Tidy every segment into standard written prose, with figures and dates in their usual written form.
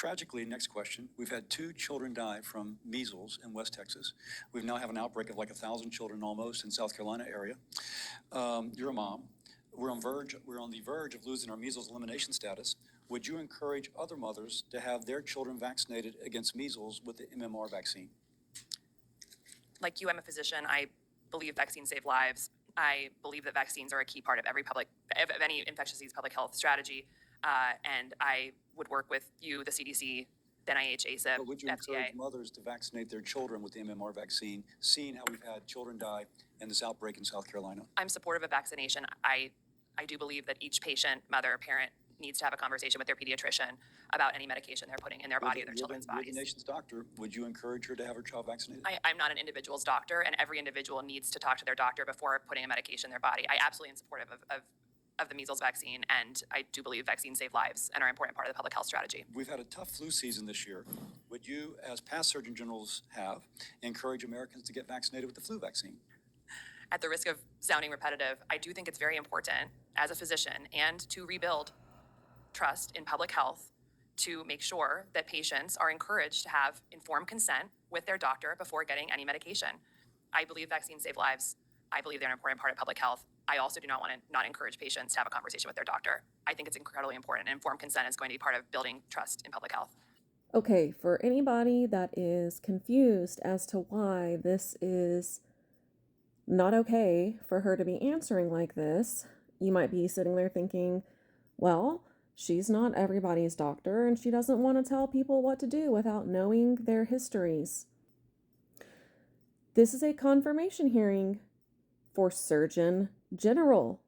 Tragically, next question, we've had 2 children die from measles in West Texas. We now have an outbreak of like 1,000 children almost in South Carolina area. You're a mom. We're on the verge of losing our measles elimination status. Would you encourage other mothers to have their children vaccinated against measles with the MMR vaccine? Like you, I'm a physician. I believe vaccines save lives. I believe that vaccines are a key part of any infectious disease public health strategy. And I would work with you, the CDC, the NIH, ACIP, But would you FDA. encourage mothers to vaccinate their children with the MMR vaccine, seeing how we've had children die in this outbreak in South Carolina? I'm supportive of vaccination. I do believe that each patient, mother, parent needs to have a conversation with their pediatrician about any medication they're putting in their body or their children's bodies. You're the nation's doctor. Would you encourage her to have her child vaccinated? I'm not an individual's doctor, and every individual needs to talk to their doctor before putting a medication in their body. I absolutely am supportive of the measles vaccine, and I do believe vaccines save lives and are an important part of the public health strategy. We've had a tough flu season this year. Would you, as past Surgeon Generals have, encourage Americans to get vaccinated with the flu vaccine? At the risk of sounding repetitive, I do think it's very important as a physician and to rebuild trust in public health to make sure that patients are encouraged to have informed consent with their doctor before getting any medication. I believe vaccines save lives. I believe they're an important part of public health. I also do not want to not encourage patients to have a conversation with their doctor. I think it's incredibly important, and informed consent is going to be part of building trust in public health. Okay, for anybody that is confused as to why this is not okay for her to be answering like this, you might be sitting there thinking, well, she's not everybody's doctor and she doesn't want to tell people what to do without knowing their histories. This is a confirmation hearing for Surgeon General.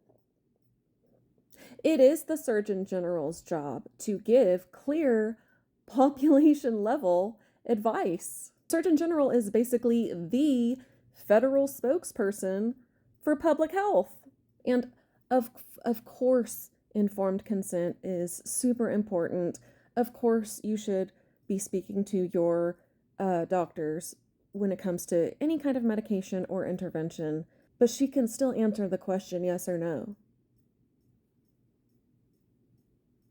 It is the Surgeon General's job to give clear population level advice. Surgeon General is basically the federal spokesperson for public health. And of course, informed consent is super important. Of course, you should be speaking to your doctors when it comes to any kind of medication or intervention, but she can still answer the question yes or no.